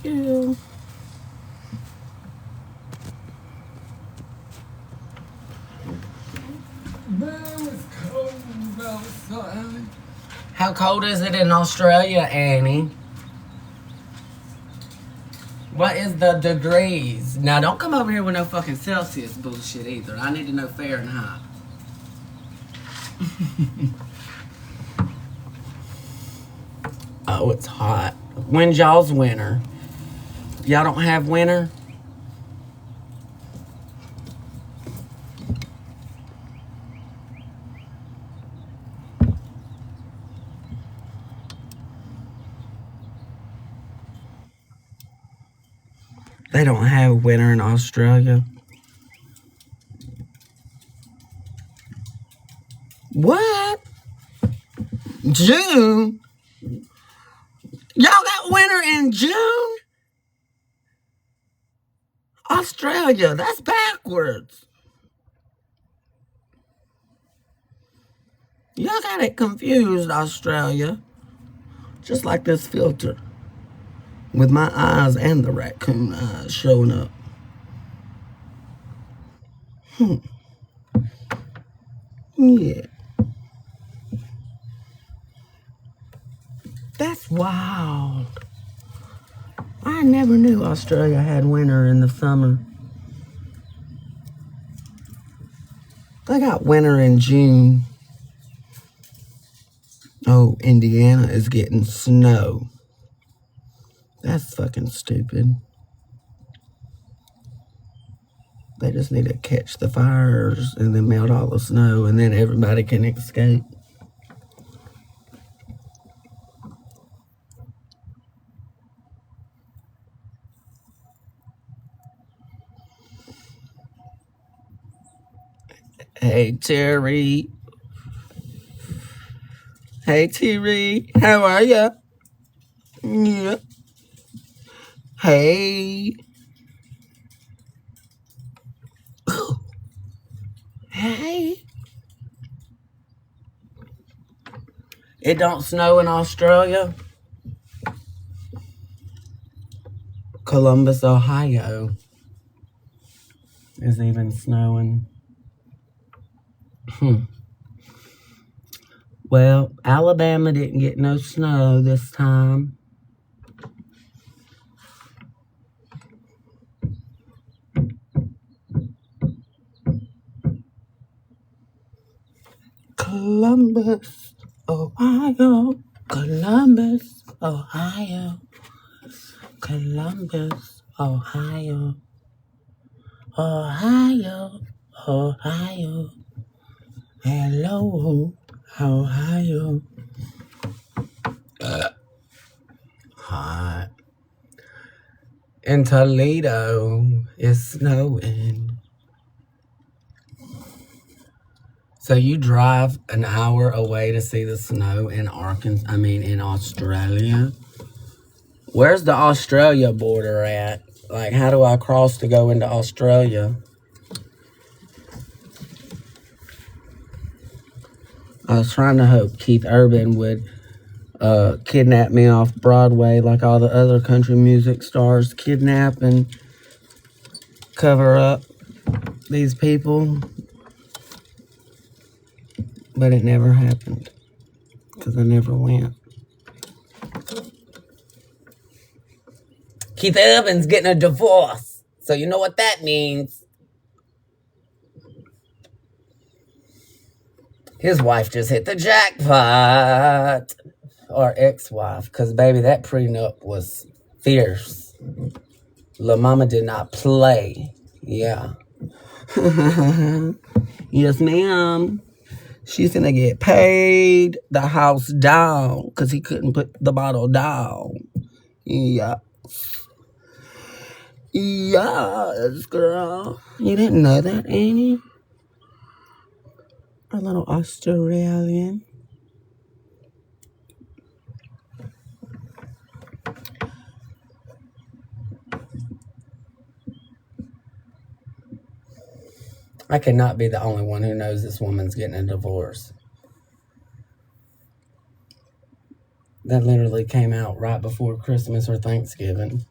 you. Man, it's cold outside. How cold is it in Australia, Annie? What is the degrees? Now, don't come over here with no fucking Celsius bullshit either. I need to know Fahrenheit. Oh, it's hot. When's y'all's winter? Y'all don't have winter? They don't have winter in Australia. What? June? Y'all got winter in June? Australia, that's backwards. Y'all got it confused, Australia. Just like this filter. With my eyes and the raccoon eyes showing up. Yeah. That's wild. I never knew Australia had winter in the summer. They got winter in June. Oh, Indiana is getting snow. That's fucking stupid. They just need to catch the fires and then melt all the snow and then everybody can escape. Hey, Terry. Hey, Terry. How are ya? Yeah. Hey. Hey. It don't snow in Australia. Columbus, Ohio is even snowing. Well, Alabama didn't get no snow this time. Columbus, Ohio. Columbus, Ohio. Columbus, Ohio. Ohio, Ohio. Hello, Ohio. Hot. In Toledo, it's snowing. So you drive an hour away to see the snow in in Australia? Where's the Australia border at? Like, how do I cross to go into Australia? I was trying to hope Keith Urban would kidnap me off Broadway like all the other country music stars kidnap and cover up these people. But it never happened because I never went. Keith Urban's getting a divorce. So you know what that means. His wife just hit the jackpot. Or ex-wife. Because, baby, that prenup was fierce. La Mama did not play. Yeah. Yes, ma'am. She's going to get paid the house down. Because he couldn't put the bottle down. Yeah. Yes, girl. You didn't know that, Annie? A little Australian. I cannot be the only one who knows this woman's getting a divorce. That literally came out right before Christmas or Thanksgiving.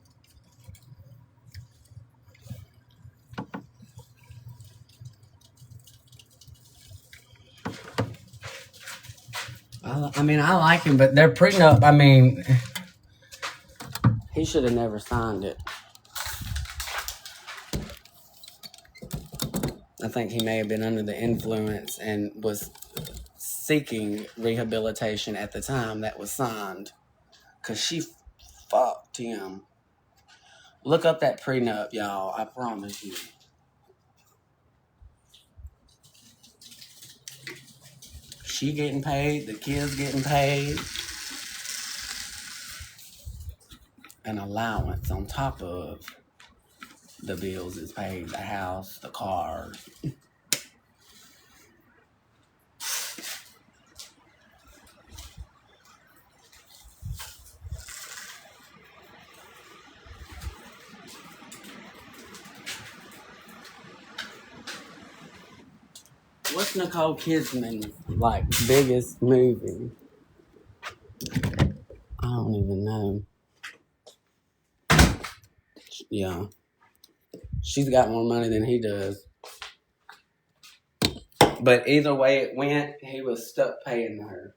I mean, I like him, but their prenup, I mean, he should have never signed it. I think he may have been under the influence and was seeking rehabilitation at the time that was signed. Because she fucked him. Look up that prenup, y'all. I promise you. She getting paid, the kids getting paid, an allowance on top of the bills is paid, the house, the car. What's Nicole Kidman's like biggest movie? I don't even know. Yeah. She's got more money than he does. But either way it went, he was stuck paying her.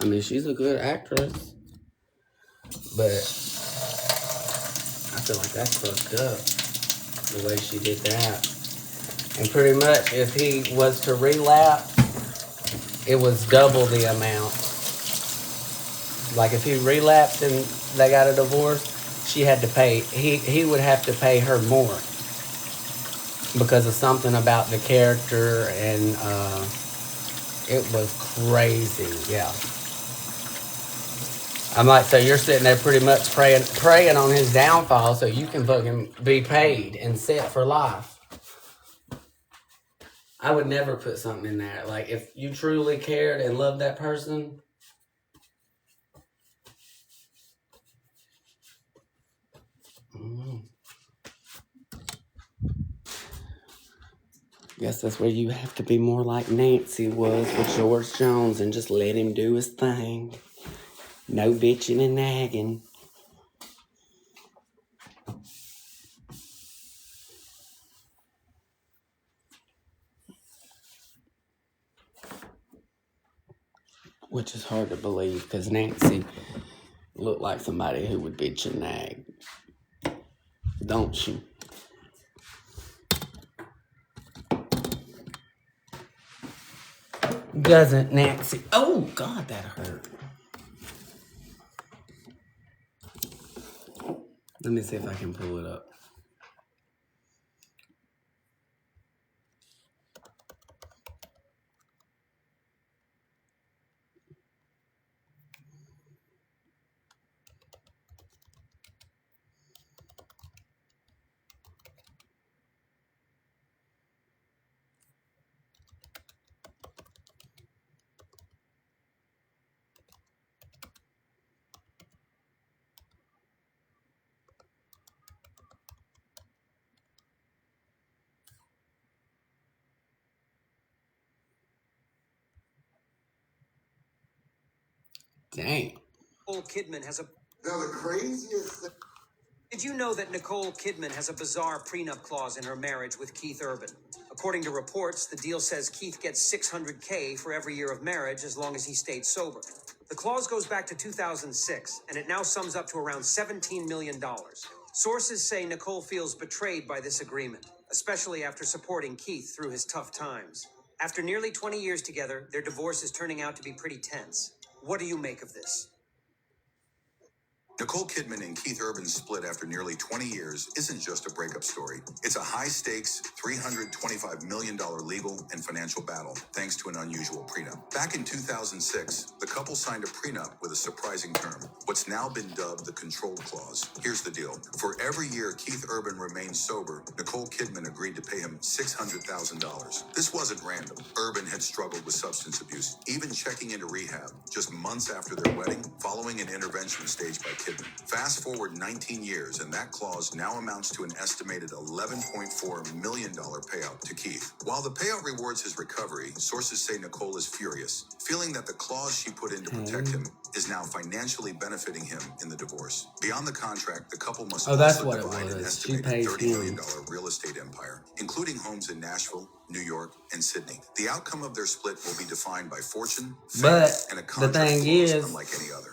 Yeah, she's a good actress. But I feel like that's fucked up, the way she did that. And pretty much, if he was to relapse, it was double the amount. Like if he relapsed and they got a divorce, she had to pay. He would have to pay her more because of something about the character, and it was crazy. Yeah. I'm like, so you're sitting there pretty much praying on his downfall so you can fucking be paid and set for life. I would never put something in there. Like, if you truly cared and loved that person, guess that's where you have to be more like Nancy was with George Jones and just let him do his thing. No bitching and nagging. Which is hard to believe because Nancy looked like somebody who would bitch and nag. Don't you? Doesn't Nancy? Oh, God, that hurt. Let me see if I can pull it up. Dang. Nicole Kidman has a... Now the craziest thing... Did you know that Nicole Kidman has a bizarre prenup clause in her marriage with Keith Urban? According to reports, the deal says Keith gets $600K for every year of marriage as long as he stayed sober. The clause goes back to 2006, and it now sums up to around $17 million. Sources say Nicole feels betrayed by this agreement, especially after supporting Keith through his tough times. After nearly 20 years together, their divorce is turning out to be pretty tense. What do you make of this? Nicole Kidman and Keith Urban's split after nearly 20 years isn't just a breakup story. It's a high-stakes, $325 million legal and financial battle, thanks to an unusual prenup. Back in 2006, the couple signed a prenup with a surprising term, what's now been dubbed the control clause. Here's the deal. For every year Keith Urban remained sober, Nicole Kidman agreed to pay him $600,000. This wasn't random. Urban had struggled with substance abuse, even checking into rehab just months after their wedding, following an intervention staged by Kidman. Fast forward 19 years, and that clause now amounts to an estimated $11.4 million payout to Keith. While the payout rewards his recovery, sources say Nicole is furious, feeling that the clause she put in to protect him is now financially benefiting him in the divorce. Beyond the contract, the couple must that's also what it divide an was. She estimated pays $30 million him. real estate empire, including homes in Nashville, New York, and Sydney. The outcome of their split will be defined by fortune, fame, But and a the contract thing clause is, unlike any other.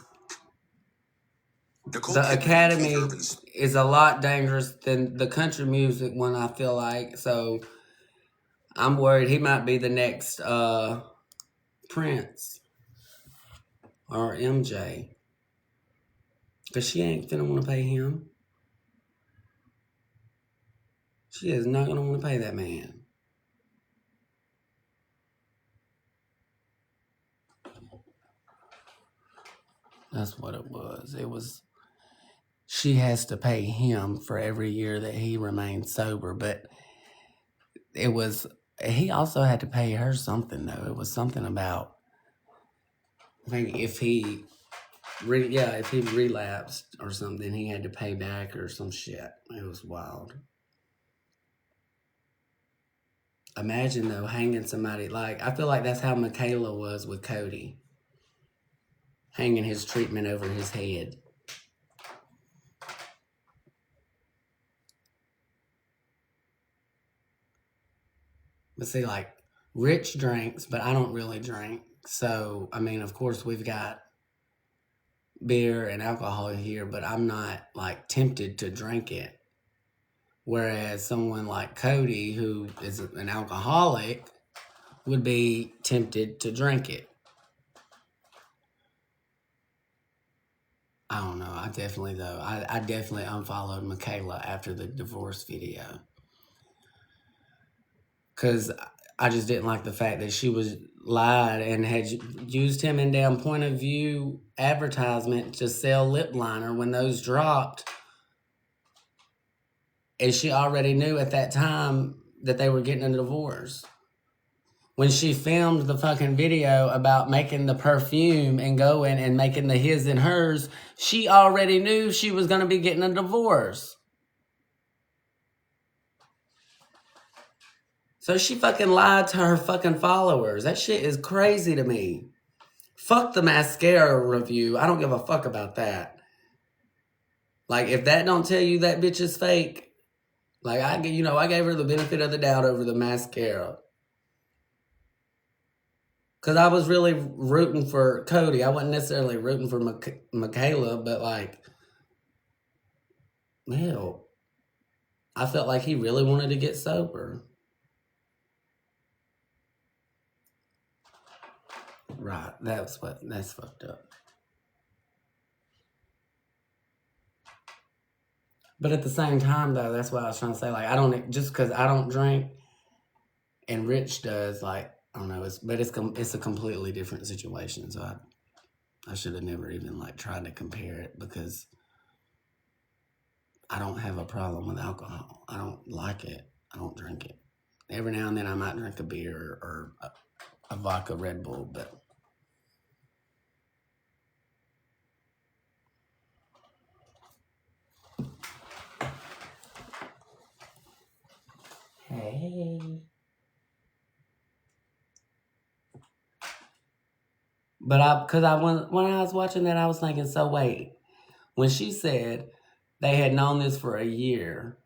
Nicole the Kidman and Keith academy Urban's is a lot dangerous than the country music one, I feel like. So I'm worried he might be the next Prince or MJ. Because she ain't finna want to pay him. She is not going to want to pay that man. That's what it was. It was, she has to pay him for every year that he remains sober. But it was, he also had to pay her something, though. It was something about, I think if he relapsed or something, he had to pay back or some shit. It was wild. Imagine, though, hanging somebody, like, I feel like that's how Michaela was with Cody. Hanging his treatment over his head. But see, like, Rich drinks, but I don't really drink. So, I mean, of course, we've got beer and alcohol here, but I'm not, like, tempted to drink it. Whereas someone like Cody, who is an alcoholic, would be tempted to drink it. I don't know. I definitely unfollowed Michaela after the divorce video. Because I just didn't like the fact that she was lied and had used him in damn point of view advertisement to sell lip liner when those dropped. And she already knew at that time that they were getting a divorce. When she filmed the fucking video about making the perfume and going and making the his and hers, she already knew she was going to be getting a divorce. So she fucking lied to her fucking followers. That shit is crazy to me. Fuck the mascara review. I don't give a fuck about that. Like, if that don't tell you that bitch is fake, like, I gave her the benefit of the doubt over the mascara. Because I was really rooting for Cody. I wasn't necessarily rooting for Michaela, but, like, hell, I felt like he really wanted to get sober. Right, that's fucked up. But at the same time, though, that's what I was trying to say. Like, just because I don't drink and Rich does, like, I don't know, it's a completely different situation. So I should have never even, like, tried to compare it because I don't have a problem with alcohol. I don't like it. I don't drink it. Every now and then I might drink a beer or a vodka Red Bull, but hey. But when I was watching that, I was thinking, so wait, when she said they had known this for a year,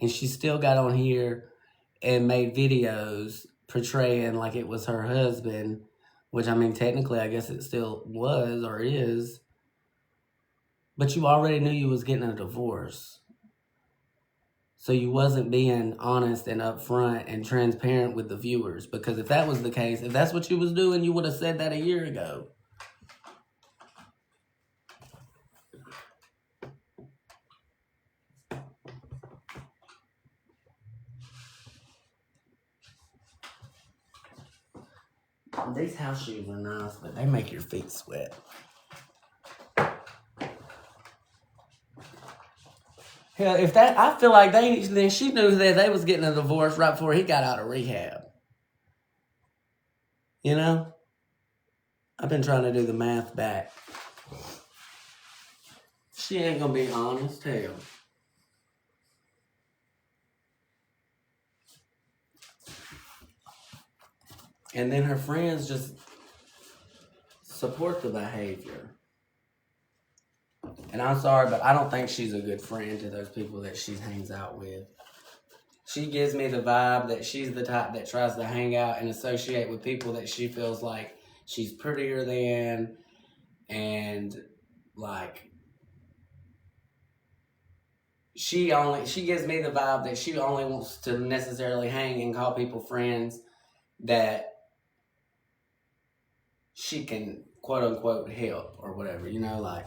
and she still got on here and made videos portraying like it was her husband, which, I mean, technically, I guess it still was or is, but you already knew you was getting a divorce. So you wasn't being honest and upfront and transparent with the viewers. Because if that was the case, if that's what you was doing, you would have said that a year ago. These house shoes are nice, but they make your feet sweat. Hell, I feel like then she knew that they was getting a divorce right before he got out of rehab. You know? I've been trying to do the math back. She ain't gonna be honest, hell. And then her friends just support the behavior. And I'm sorry, but I don't think she's a good friend to those people that she hangs out with. She gives me the vibe that she's the type that tries to hang out and associate with people that she feels like she's prettier than, and like she gives me the vibe that she only wants to necessarily hang and call people friends that she can quote unquote help or whatever, like,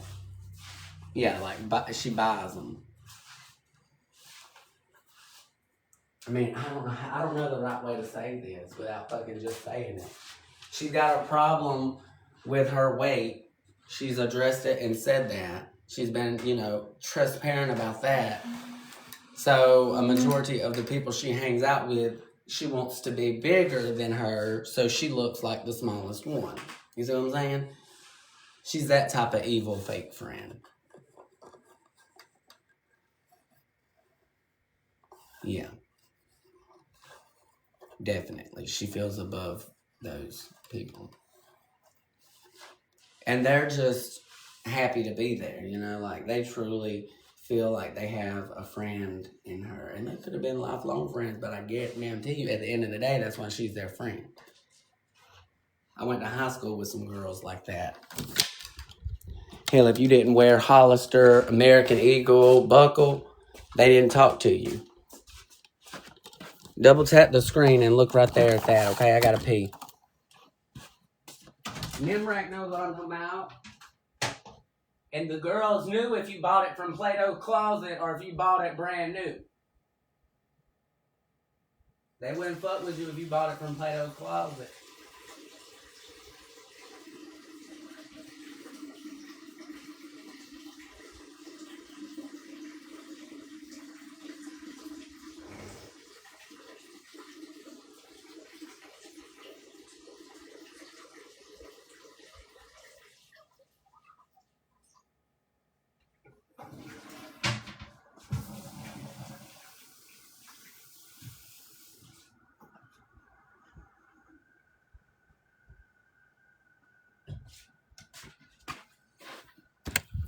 yeah, like she buys them. I mean, I don't know the right way to say this without fucking just saying it. She's got a problem with her weight. She's addressed it and said that. She's been, transparent about that. So a majority of the people she hangs out with, she wants to be bigger than her, so she looks like the smallest one. You see what I'm saying? She's that type of evil fake friend. Yeah. Definitely. She feels above those people. And they're just happy to be there, like they truly feel like they have a friend in her. And they could have been lifelong friends, but I guarantee you, at the end of the day, that's why she's their friend. I went to high school with some girls like that. Hell, if you didn't wear Hollister, American Eagle, buckle, they didn't talk to you. Double tap the screen and look right there at that, okay? I gotta pee. Nimrak knows I'm from out. And the girls knew if you bought it from Plato's Closet or if you bought it brand new. They wouldn't fuck with you if you bought it from Plato's Closet.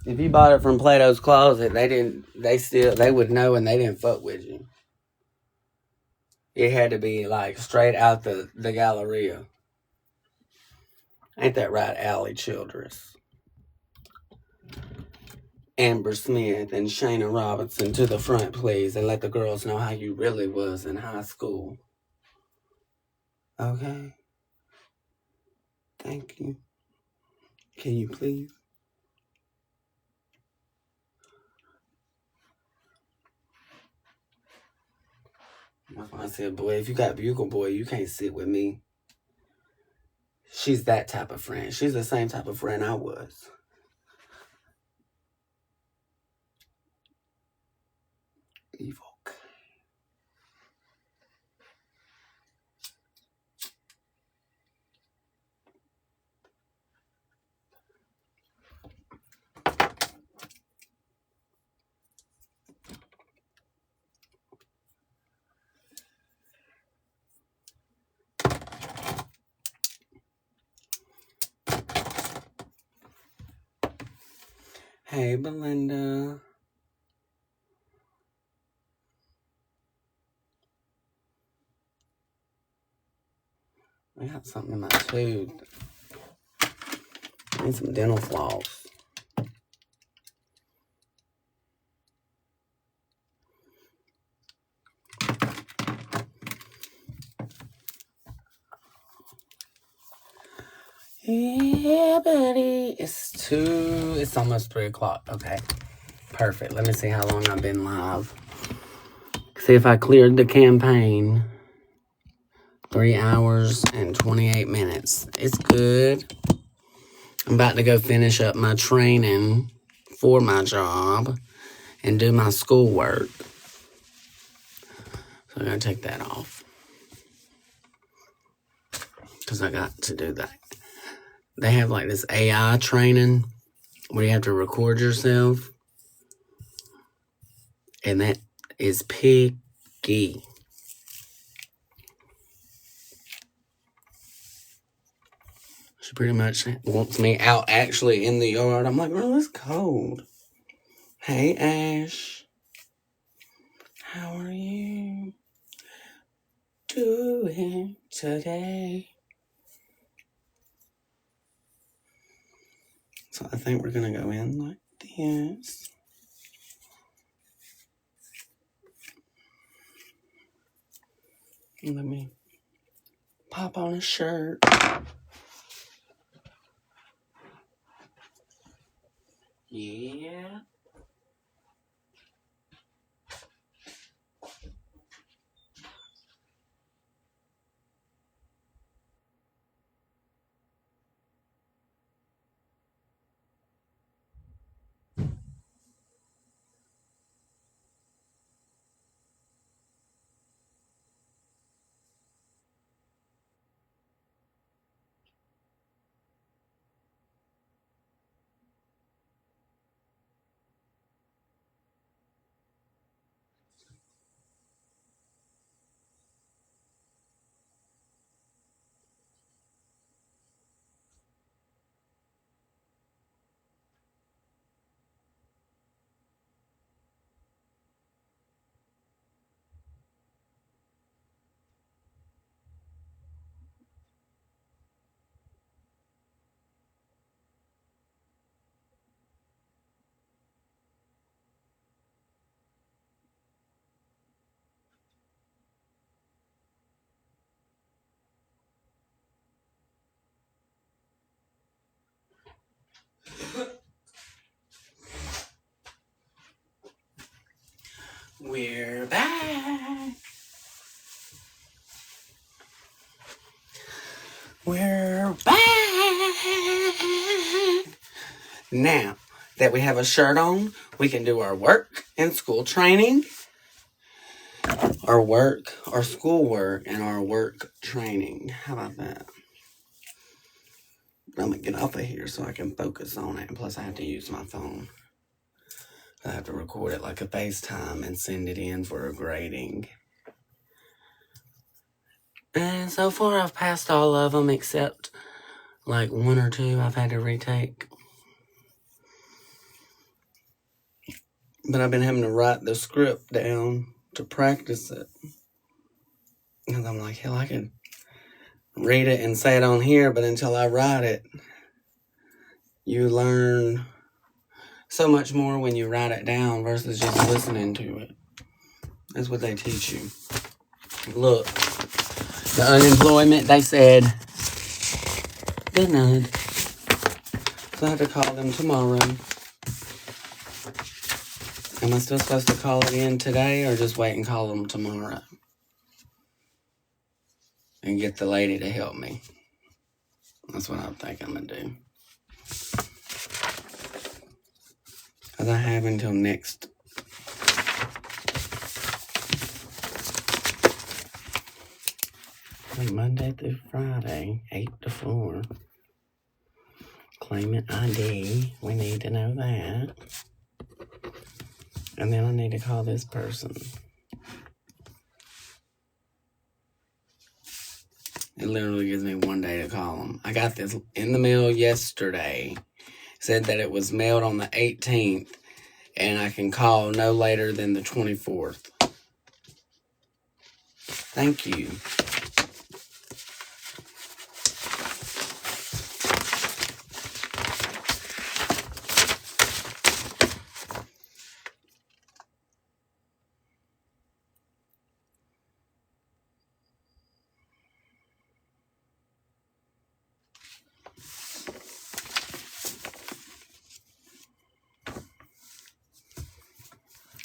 If you bought it from Plato's Closet, they would know and they didn't fuck with you. It had to be like straight out the Galleria. Ain't that right, Allie Childress? Amber Smith and Shayna Robinson to the front, please, and let the girls know how you really was in high school. Okay? Thank you. Can you please? That's why I said, boy, if you got Bugle Boy, you can't sit with me. She's that type of friend. She's the same type of friend I was. Evil. Hey, Belinda. I got something in my tooth. I need some dental floss. Yeah, buddy. It's almost 3 o'clock. Okay. Perfect. Let me see how long I've been live. See if I cleared the campaign. 3 hours and 28 minutes. It's good. I'm about to go finish up my training for my job and do my schoolwork. So I gotta take that off. Because I got to do that. They have like this AI training where you have to record yourself And that is Piggy. She pretty much wants me out actually in the yard. I'm like, girl, it's cold. Hey, Ash. How are you doing today? So I think we're going to go in like this. Let me pop on a shirt. Yeah. We're back. We're back. Now that we have a shirt on, we can do our work and school training. Our schoolwork and our work training. How about that? I'm going to get off of here so I can focus on it. And plus, I have to use my phone. I have to record it like a FaceTime and send it in for a grading. And so far, I've passed all of them except like one or two I've had to retake. But I've been having to write the script down to practice it. And I'm like, hell, I can read it and say it on here, but until I write it, you learn so much more when you write it down versus just listening to it. That's what they teach you. Look, the unemployment, they said, denied. So I have to call them tomorrow. Am I still supposed to call it in today or just wait and call them tomorrow? And get the lady to help me. That's what I think I'm going to do. Because I have until next Monday through Friday, 8 to 4. Claimant ID. We need to know that. And then I need to call this person. It literally gives me one day to call them. I got this in the mail yesterday. Said that it was mailed on the 18th. And I can call no later than the 24th. Thank you.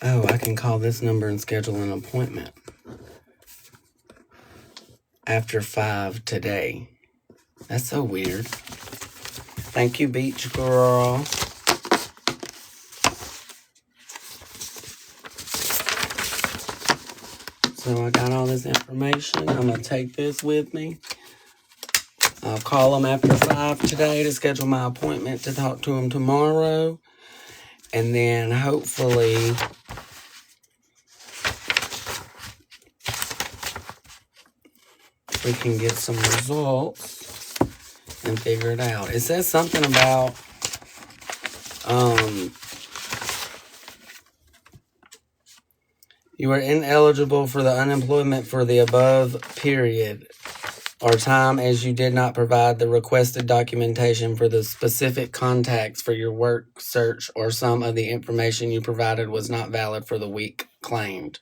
Oh, I can call this number and schedule an appointment. After 5 today. That's so weird. Thank you, Beach Girl. So I got all this information. I'm going to take this with me. I'll call them after 5 today to schedule my appointment to talk to them tomorrow. And then hopefully we can get some results and figure it out. It says something about you are ineligible for the unemployment for the above period or time as you did not provide the requested documentation for the specific contacts for your work search, or some of the information you provided was not valid for the week claimed.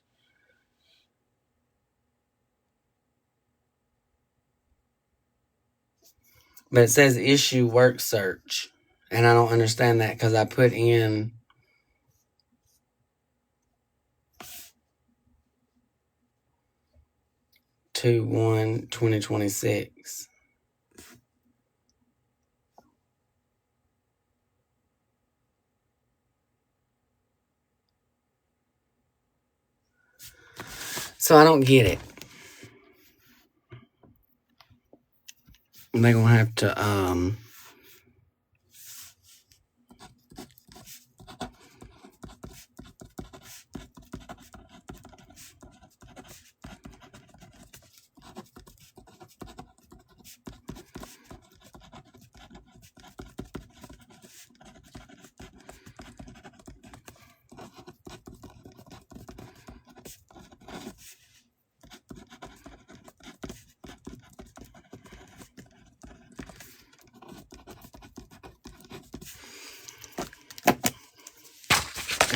But it says issue work search, and I don't understand that because I put in to 1/2026. So I don't get it. They're gonna have to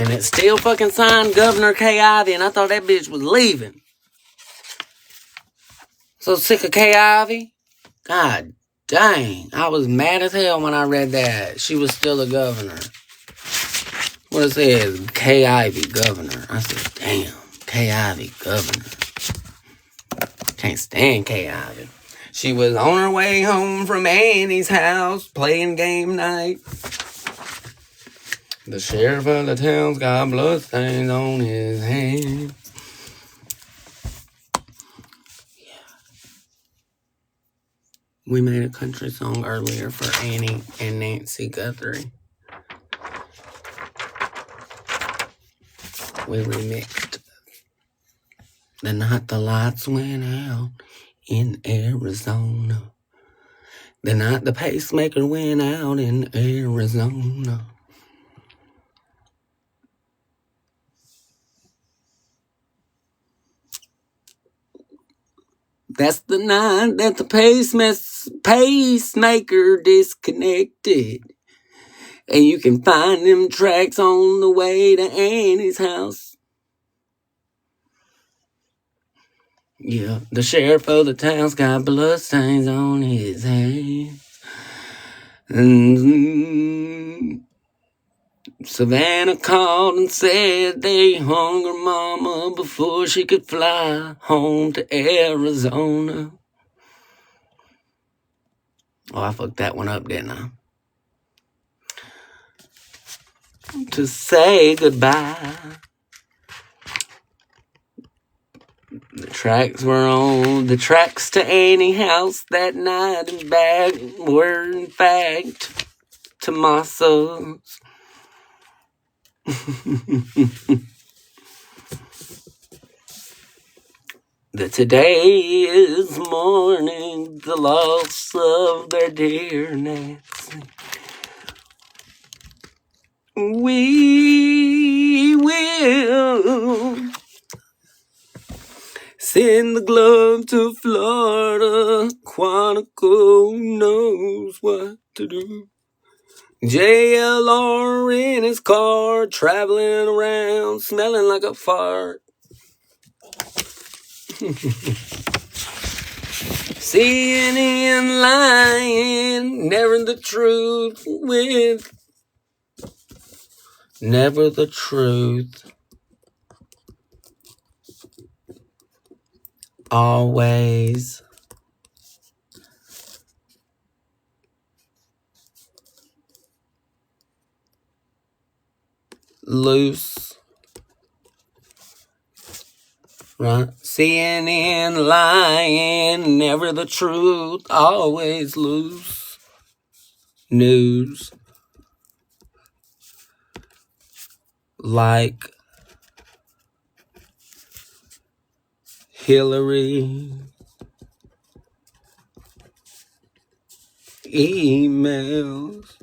and it's still fucking signed Governor Kay Ivey, and I thought that bitch was leaving. So sick of Kay Ivey. God dang. I was mad as hell when I read that. She was still a governor. What it says, Kay Ivey, governor. I said, damn, Kay Ivey, governor. Can't stand Kay Ivey. She was on her way home from Annie's house, playing game night. The sheriff of the town's got bloodstains on his hands. We made a country song earlier for Annie and Nancy Guthrie. We remixed The Night the Lights Went Out in Arizona. The night the pacemaker went out in Arizona. That's the night that the pacemaker disconnected. And you can find them tracks on the way to Annie's house. Yeah, the sheriff of the town's got bloodstains on his hands. And Savannah called and said they hung her mama before she could fly home to Arizona. Oh, I fucked that one up, didn't I? To say goodbye. The tracks were on the tracks to Annie house that night and back were in fact Tommaso's. That today is mourning the loss of their dear Nancy. We will send the glove to Florida. Quantico knows what to do. JLR in his car, traveling around, smelling like a fart. CNN lying, never the truth with. Never the truth. Always. Loose. Right? CNN lying, never the truth, always loose. News. Like Hillary. emails.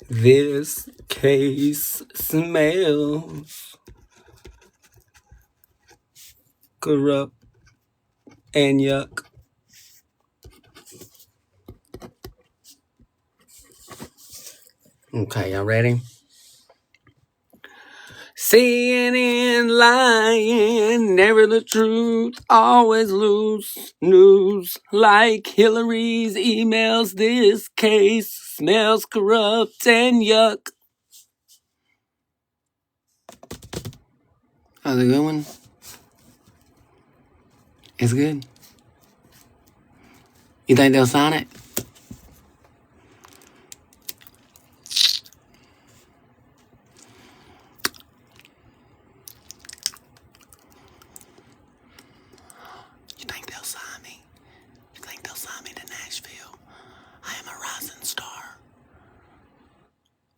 This case smells corrupt and yuck. Okay, y'all ready? CNN lying, never the truth, always loose news. Like Hillary's emails, this case smells corrupt and yuck. How's it going? It's good. You think they'll sign it? You think they'll sign me? You think they'll sign me to Nashville? I am a rising star.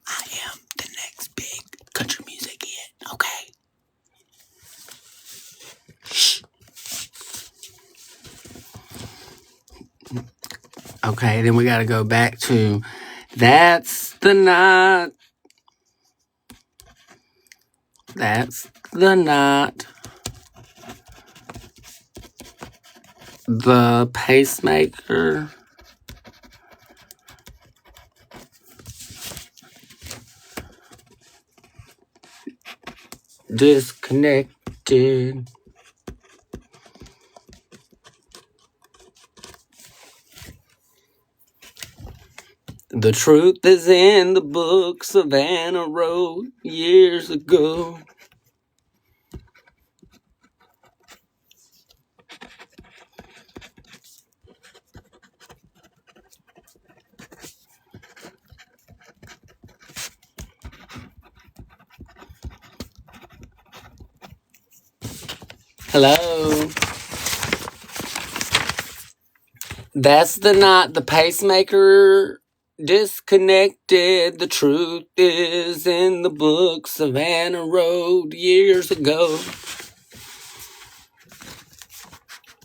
I am the next big country music hit, okay? Okay, then we gotta go back to That's the Night. That's the night the pacemaker disconnected. The truth is in the book Savannah wrote years ago. Hello. That's the night the pacemaker disconnected. The truth is in the book Savannah wrote years ago.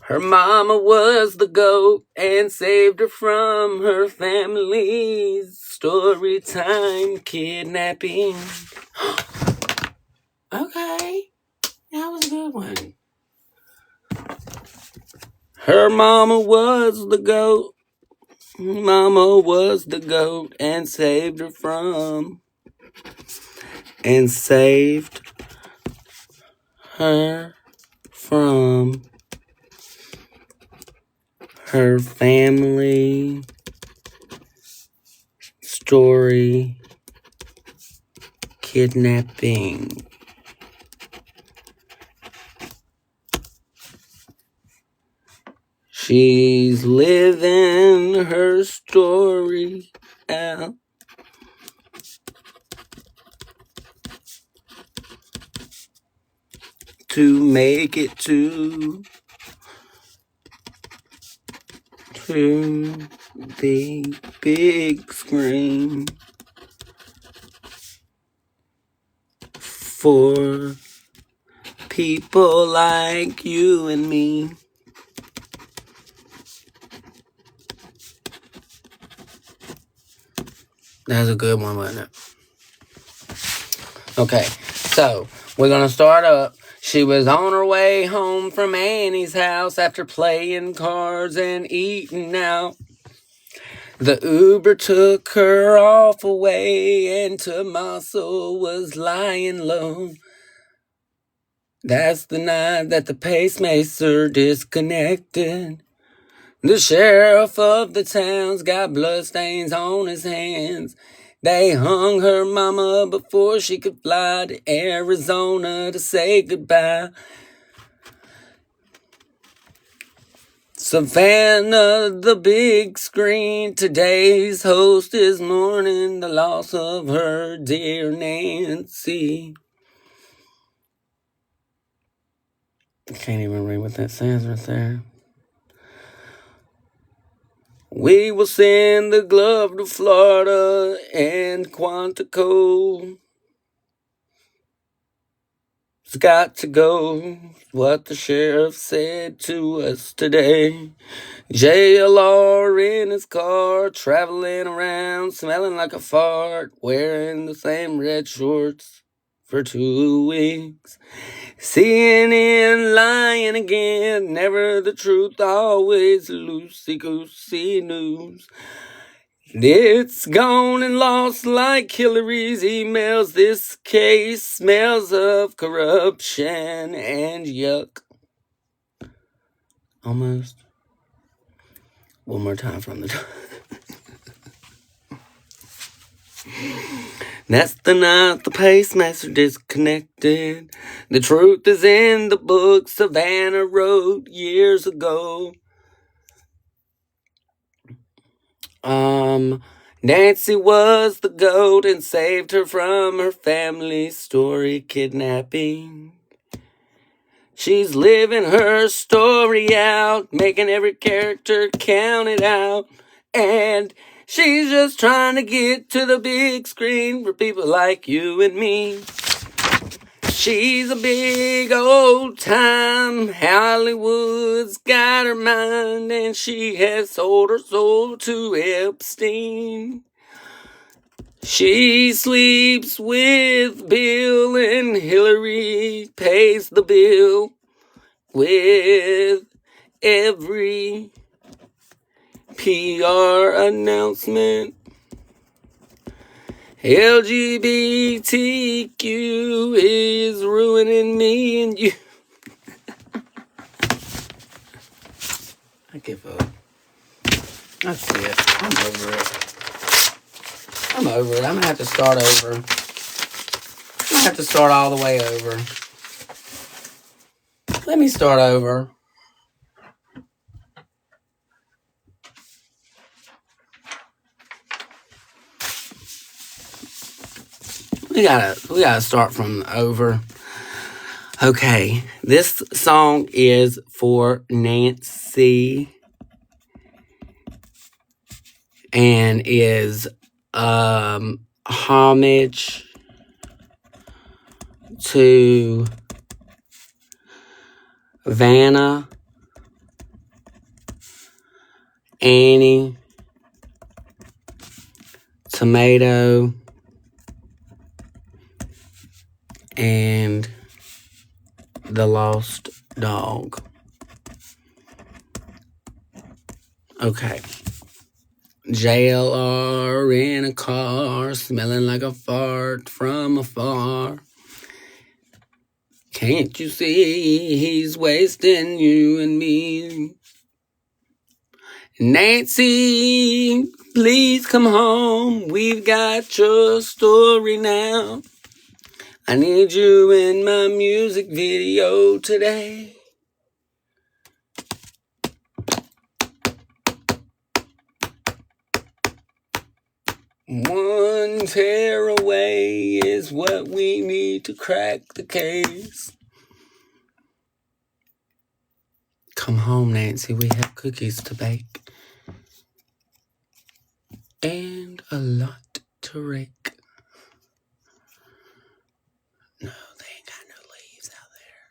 Her mama was the goat and saved her from her family's story time kidnapping. Okay, that was a good one. Her mama was the goat. Mama was the goat and saved her from her family story kidnapping. She's living her story out. To make it to the big screen for people like you and me. That's a good one, wasn't it? Okay, so we're gonna start up. She was on her way home from Annie's house after playing cards and eating out. The Uber took her off away and Tommaso was lying low. That's the night that the pacemaker disconnected. The sheriff of the town's got bloodstains on his hands. They hung her mama before she could fly to Arizona to say goodbye. Savannah, the big screen, today's host is mourning the loss of her dear Nancy. I can't even read what that says right there. We will send the glove to Florida and Quantico. It's got to go. What the sheriff said to us today. JLR in his car, traveling around, smelling like a fart, wearing the same red shorts for 2 weeks. CNN lying again, never the truth, always loosey-goosey news. It's gone and lost like Hillary's emails. This case smells of corruption and yuck. Almost. One more time from the top. That's the night the pacemaster disconnected. The truth is in the book Savannah wrote years ago. Nancy was the goat and saved her from her family story kidnapping. She's living her story out, making every character count it out. And she's just trying to get to the big screen for people like you and me. She's a big old time. Hollywood's got her mind, and she has sold her soul to Epstein. She sleeps with Bill, and Hillary pays the bill with every PR announcement. LGBTQ is ruining me and you. I give up. That's it. I'm over it. I'm gonna have to start over. I'm gonna have to start all the way over. Let me start over. We gotta start from over. Okay, this song is for Nancy and is homage to Vanna, Annie, Tomato, and the lost dog. Okay. JLR in a car, smelling like a fart from afar. Can't you see he's wasting you and me? Nancy, please come home. We've got your story now. I need you in my music video today. One tear away is what we need to crack the case. Come home, Nancy. We have cookies to bake. And a lot to rake. No, they ain't got no leaves out there.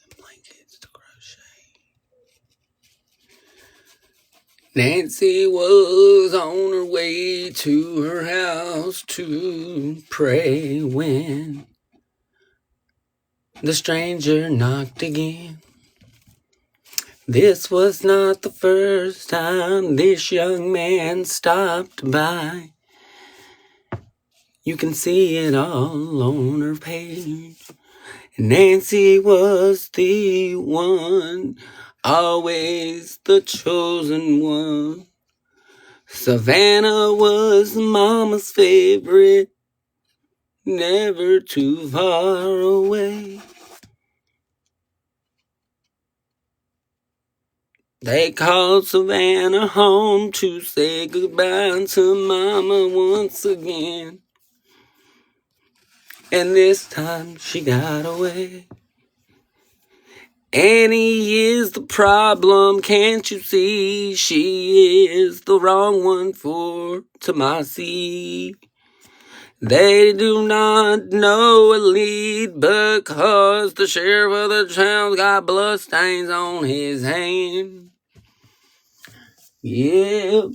And blankets to crochet. Nancy was on her way to her house to pray when the stranger knocked again. This was not the first time this young man stopped by. You can see it all on her page. Nancy was the one, always the chosen one. Savannah was mama's favorite, never too far away. They called Savannah home to say goodbye to mama once again. And this time she got away. Annie is the problem, can't you see? She is the wrong one for Tomasi. They do not know a lead because the sheriff of the town's got bloodstains on his hand. Yeah.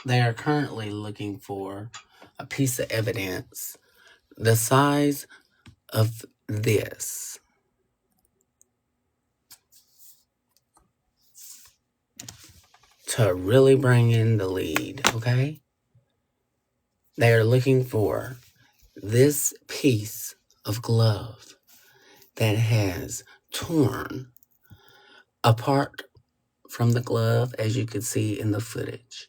They are currently looking for a piece of evidence the size of this to really bring in the lead, okay? They are looking for this piece of glove that has torn apart from the glove, as you could see in the footage.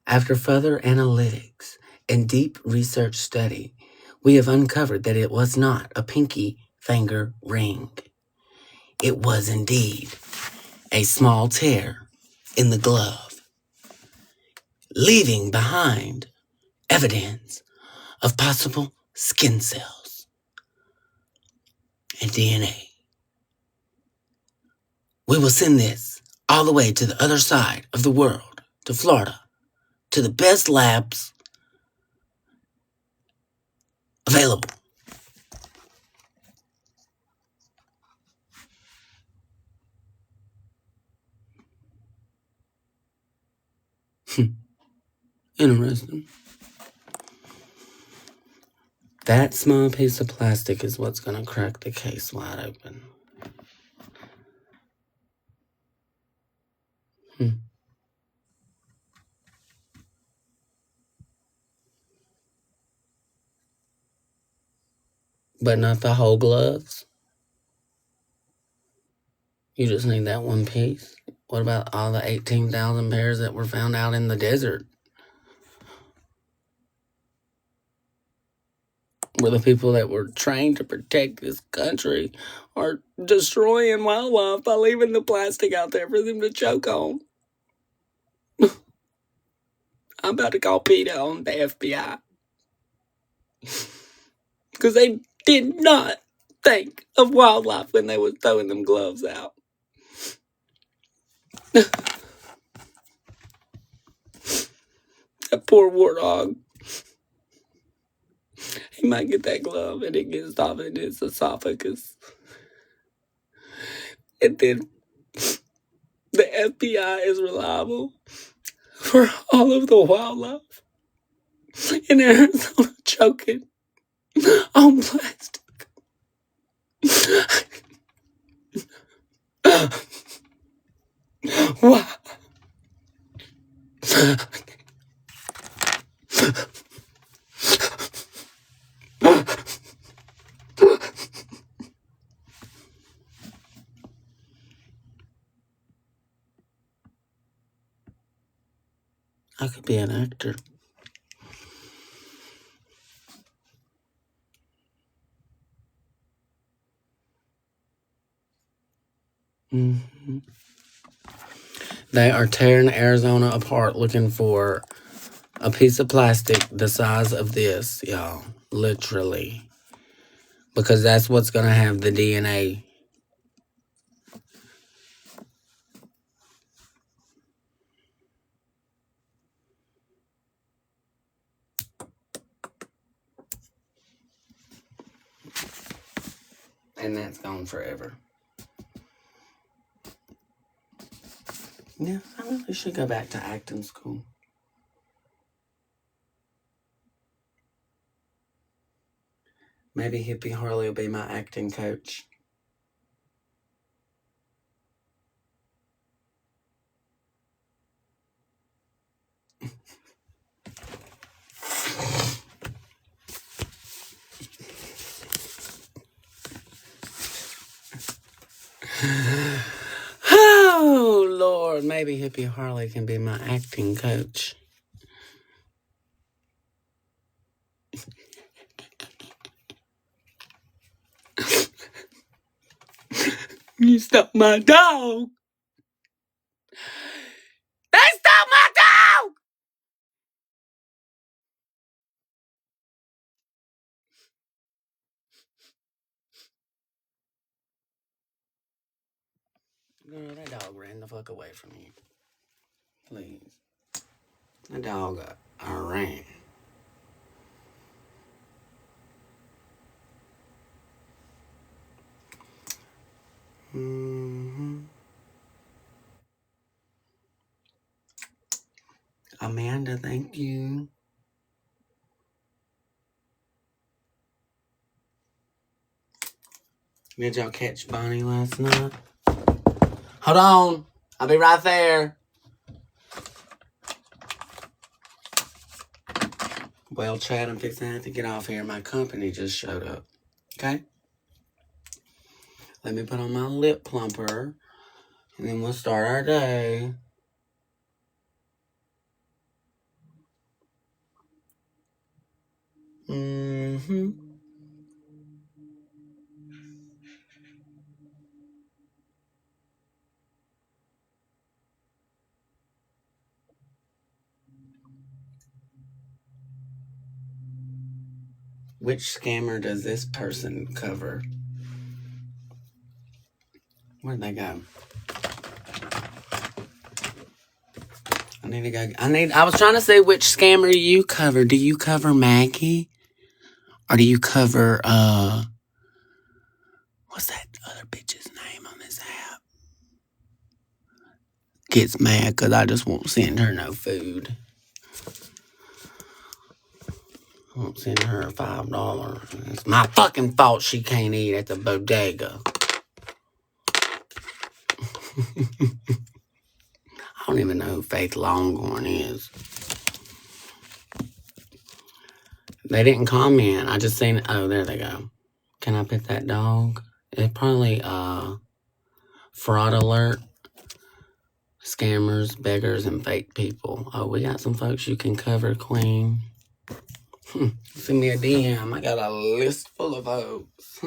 After further analytics and deep research study, we have uncovered that it was not a pinky finger ring. It was indeed a small tear in the glove, leaving behind evidence of possible skin cells and DNA. We will send this all the way to the other side of the world, to Florida, to the best labs available. Interesting. That small piece of plastic is what's going to crack the case wide open. But not the whole gloves. You just need that one piece. What about all the 18,000 pairs that were found out in the desert? Where the people that were trained to protect this country are destroying wildlife by leaving the plastic out there for them to choke on. I'm about to call PETA on the FBI. Because they did not think of wildlife when they were throwing them gloves out. That poor warthog. He might get that glove and it gets off in his esophagus. And then the FBI is reliable for all of the wildlife in Arizona choking on plastic. Why? I could be an actor. Mm-hmm. They are tearing Arizona apart looking for a piece of plastic the size of this, y'all. Literally. Because that's what's going to have the DNA. And that's gone forever. Yeah, I really should go back to acting school. Maybe Hippie Harley will be my acting coach. Oh, Lord. Maybe Hippie Harley can be my acting coach. You stole my dog. They stole my dog! Girl, that dog ran the fuck away from you. Please. The dog ran. Amanda, thank you. Did y'all catch Bonnie last night? Hold on. I'll be right there. Well, Chad, I'm fixing to have to get off here. My company just showed up. Okay? Let me put on my lip plumper. And then we'll start our day. Which scammer does this person cover? Where'd they go? I need to go. I was trying to say which scammer you cover. Do you cover Maggie? Or do you cover, what's that other bitch's name on this app? Gets mad because I just won't send her no food. I won't send her $5. It's my fucking fault she can't eat at the bodega. I don't even know who Faith Longhorn is. They didn't comment. I just seen it. Oh, there they go. Can I pet that dog? It's probably fraud alert. Scammers, beggars, and fake people. Oh, we got some folks you can cover, Queen. Send me a DM. I got a list full of folks.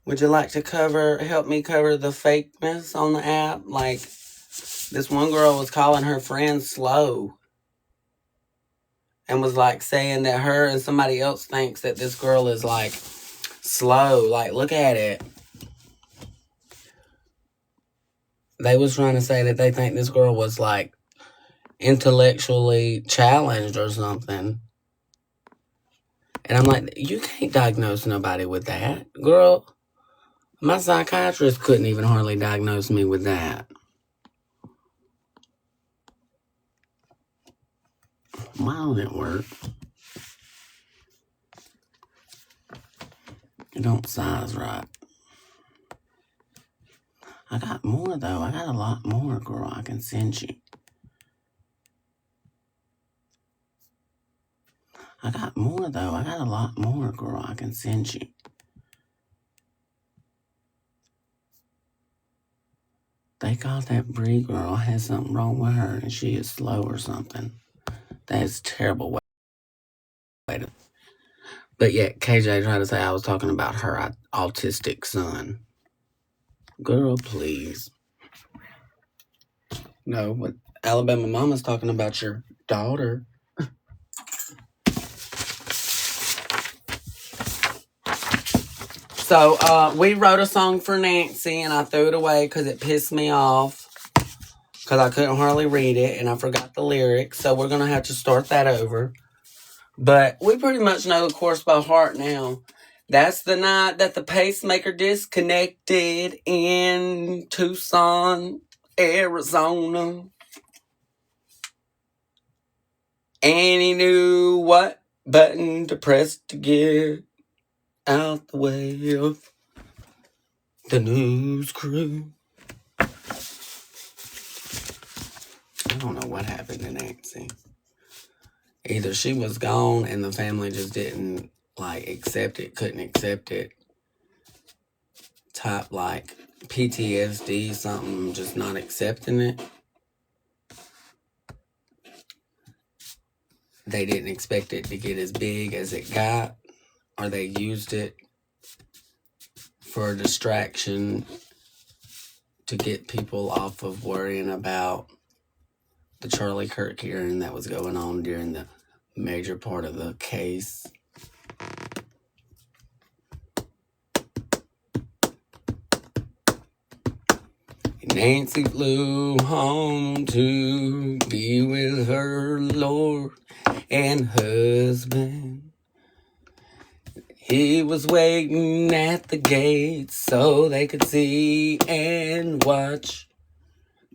Would you like to help me cover the fakeness on the app? Like, this one girl was calling her friend slow. And was like saying that her and somebody else thinks that this girl is like slow. Like, look at it. They was trying to say that they think this girl was like intellectually challenged or something. And I'm like, you can't diagnose nobody with that. Girl, my psychiatrist couldn't even hardly diagnose me with that. Why don't it work? It don't size right. I got more, though. I got a lot more, girl, I can send you. I got more, though. I got a lot more, girl, I can send you. They thought that Brie girl had something wrong with her and she is slow or something. That's terrible way to... But yeah, KJ tried to say I was talking about her autistic son. Girl, please. No, but Alabama Mama's talking about your daughter. So, we wrote a song for Nancy, and I threw it away because it pissed me off. Because I couldn't hardly read it, and I forgot the lyrics. So, we're going to have to start that over. But we pretty much know the chorus by heart now. That's the night that the pacemaker disconnected in Tucson, Arizona. And he knew what button to press to get out the way of the news crew. I don't know what happened to Nancy. Either she was gone and the family just didn't, like, accept it, couldn't accept it. Type, like, PTSD, something, just not accepting it. They didn't expect it to get as big as it got, or they used it for a distraction to get people off of worrying about the Charlie Kirk hearing that was going on during the major part of the case. Nancy flew home to be with her Lord and husband. He was waiting at the gate so they could see and watch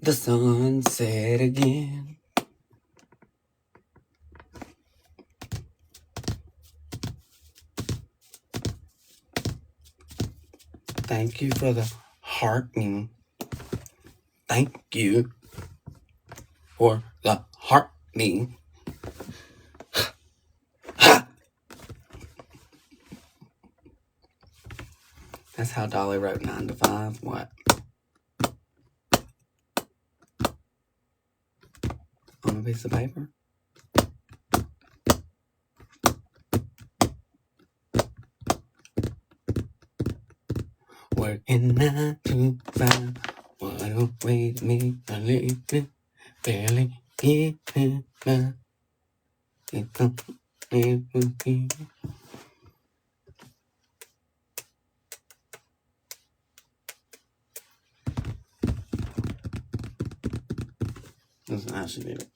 the sun set again. Thank you for the heartening. Thank you for the heartening. That's how Dolly wrote 9 to 5. What? On a piece of paper? Working 9 to 5. What a way to make a living. Barely getting by. That's how she did it.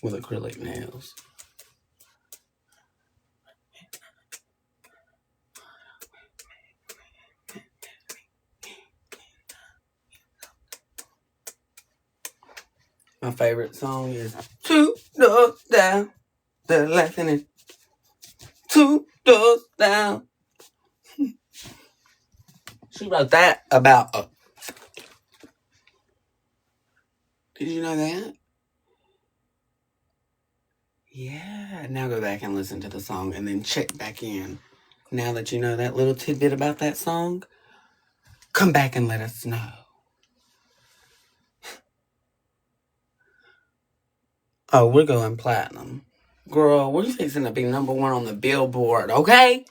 With acrylic nails. My favorite song is 2 doors down. They're laughing at 2 doors down. She wrote that about Did you know that? Yeah. Now go back and listen to the song and then check back in. Now that you know that little tidbit about that song, come back and let us know. Oh, we're going platinum. Girl, we're fixing to be number 1 on the Billboard, okay?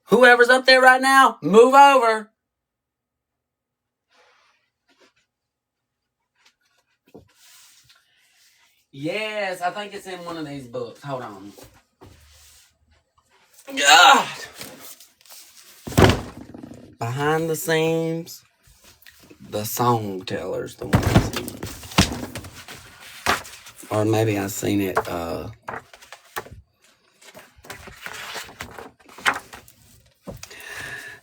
Whoever's up there right now, move over. Yes, I think it's in one of these books. Hold on. God! Behind the scenes, the song teller's the one I've seen. Or maybe I've seen it,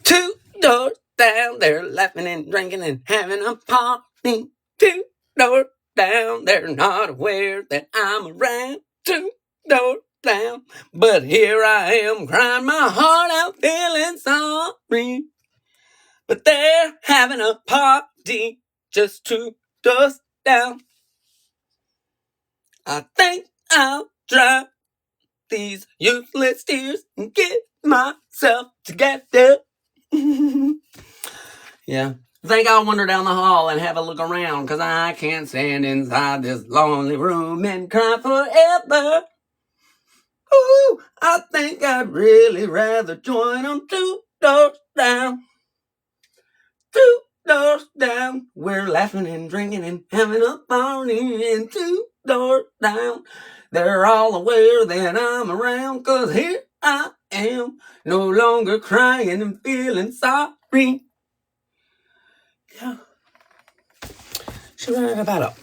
2 doors down, they're laughing and drinking and having a party. 2 doors down, they're not aware that I'm around. 2 doors down, but here I am crying my heart out, feeling sorry. But they're having a party just 2 doors down. I think I'll drop these useless tears and get myself together. Yeah. I think I'll wander down the hall and have a look around, 'cause I can't stand inside this lonely room and cry forever. Ooh, I think I'd really rather join them 2 doors down. 2 doors down. We're laughing and drinking and having a party and 2 doors down. They're all aware that I'm around, 'cause here I am, no longer crying and feeling sorry. Yeah. She wrote about it.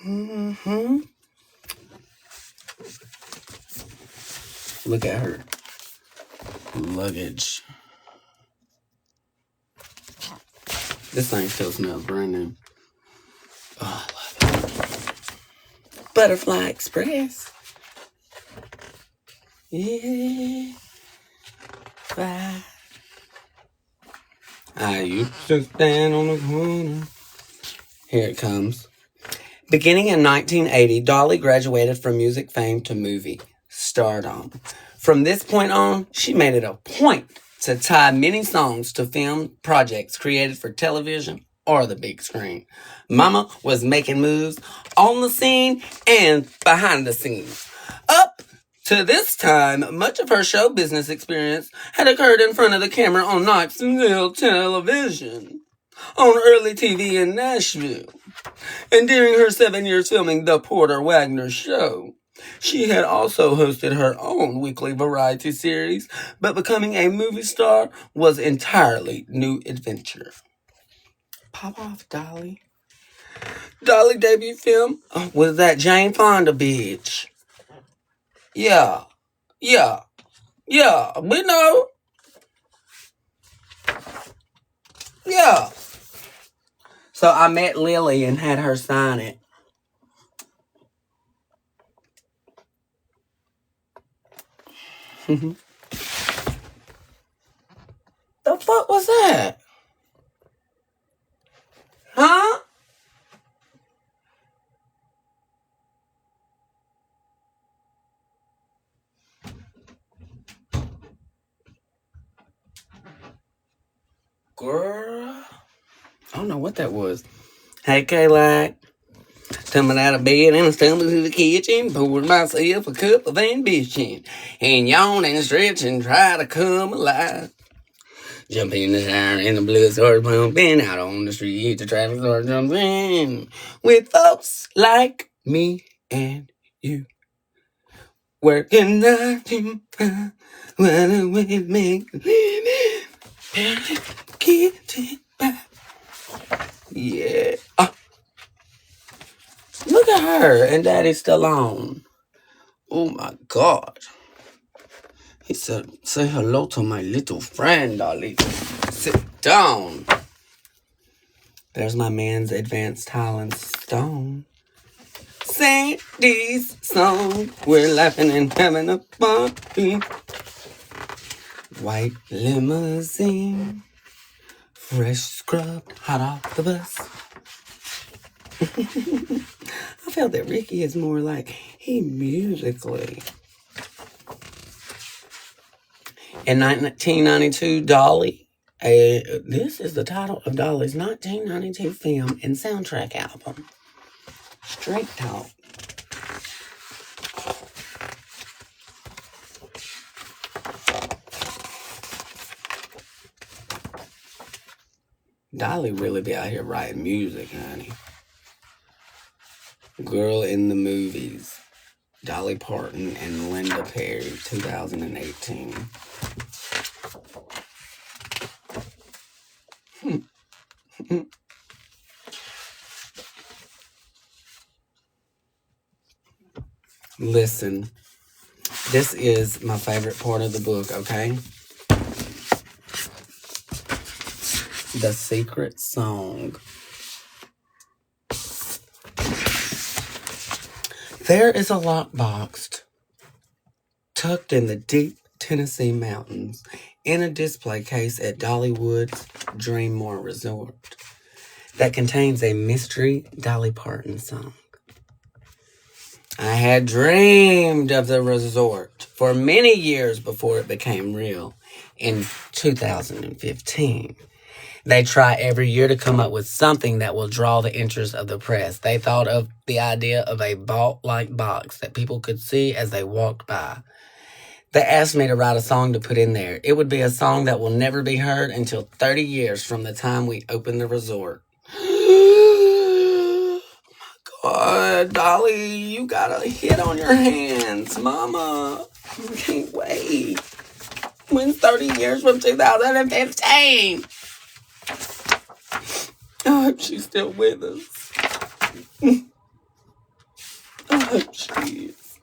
Mm-hmm. Look at her luggage. This thing still smells brand new. Oh, I love it. Butterfly Express. Yeah. Bye. I used to stand on the corner. Here it comes. Beginning in 1980, Dolly graduated from music fame to movie stardom. From this point on, she made it a point to tie many songs to film projects created for television or the big screen. Mama was making moves on the scene and behind the scenes. Up to this time, much of her show business experience had occurred in front of the camera on Knoxville television, on early TV in Nashville, and during her 7 years filming The Porter Wagner Show. She had also hosted her own weekly variety series, but becoming a movie star was entirely new adventure. Pop off, Dolly. Dolly debut film was that Jane Fonda bitch. Yeah, yeah, yeah, we know. Yeah. So I met Lily and had her sign it. The fuck was that? Huh? Girl. I don't know what that was. Hey, Kayla. Coming out of bed and stumbled to the kitchen, poured myself a cup of ambition, and yawn and stretch and try to come alive. Jump in the shower and the blood starts pumping. Out on the street, the traffic starts jumping. With folks like me and you, working 9 to 5, running with me, living, getting by. Yeah. Look at her and Daddy's still on. Oh my God. He said, say hello to my little friend, Dolly. Sit down. There's my man's advanced talent stone. Sing these songs. We're laughing and having a party. White limousine. Fresh scrubbed, hot off the bus. I felt that Ricky is more like he musically. In 1992, Dolly, this is the title of Dolly's 1992 film and soundtrack album, Straight Talk. Dolly really be out here writing music, honey. Girl in the Movies, Dolly Parton and Linda Perry, 2018. Listen, this is my favorite part of the book, okay? The Secret Song. There is a lockbox tucked in the deep Tennessee mountains in a display case at Dollywood's Dreammore Resort that contains a mystery Dolly Parton song. I had dreamed of the resort for many years before it became real in 2015. They try every year to come up with something that will draw the interest of the press. They thought of the idea of a vault-like box that people could see as they walked by. They asked me to write a song to put in there. It would be a song that will never be heard until 30 years from the time we opened the resort. God, Dolly, you got a hit on your hands, Mama. I can't wait. When's 30 years from 2015? I hope she's still with us. I hope she is.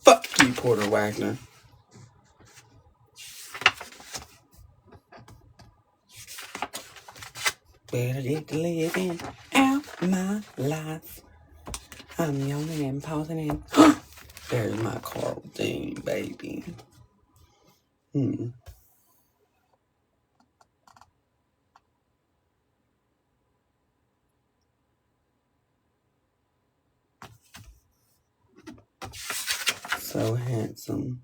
Fuck you, Porter Wagner. Better get to living out my life. I'm yawning and pausing and there's my Carl Dean, baby. So handsome.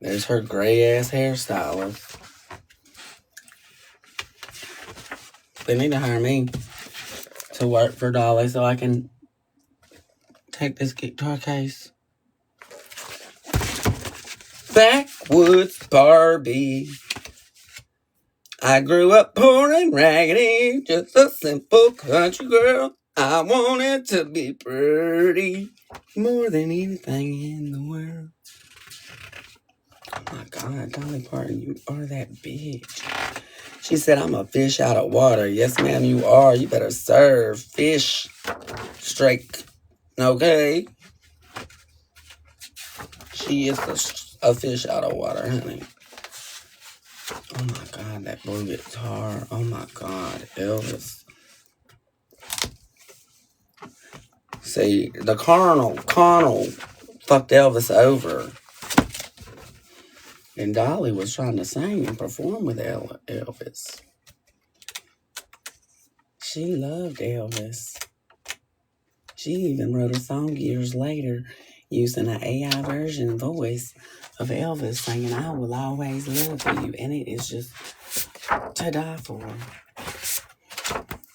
There's her gray-ass hairstylist. They need to hire me to work for Dolly so I can take this guitar case. Backwoods Barbie. I grew up poor and raggedy, just a simple country girl. I wanted to be pretty more than anything in the world. Oh my God, Dolly Parton, you are that bitch. She said, I'm a fish out of water. Yes, ma'am, you are. You better serve fish straight. Okay? She is a fish out of water, honey. Oh my God, that blue guitar. Oh my God, Elvis. See, the Connell fucked Elvis over. And Dolly was trying to sing and perform with Elvis. She loved Elvis. She even wrote a song years later using an AI version voice of Elvis singing, I Will Always Love You. And it is just to die for.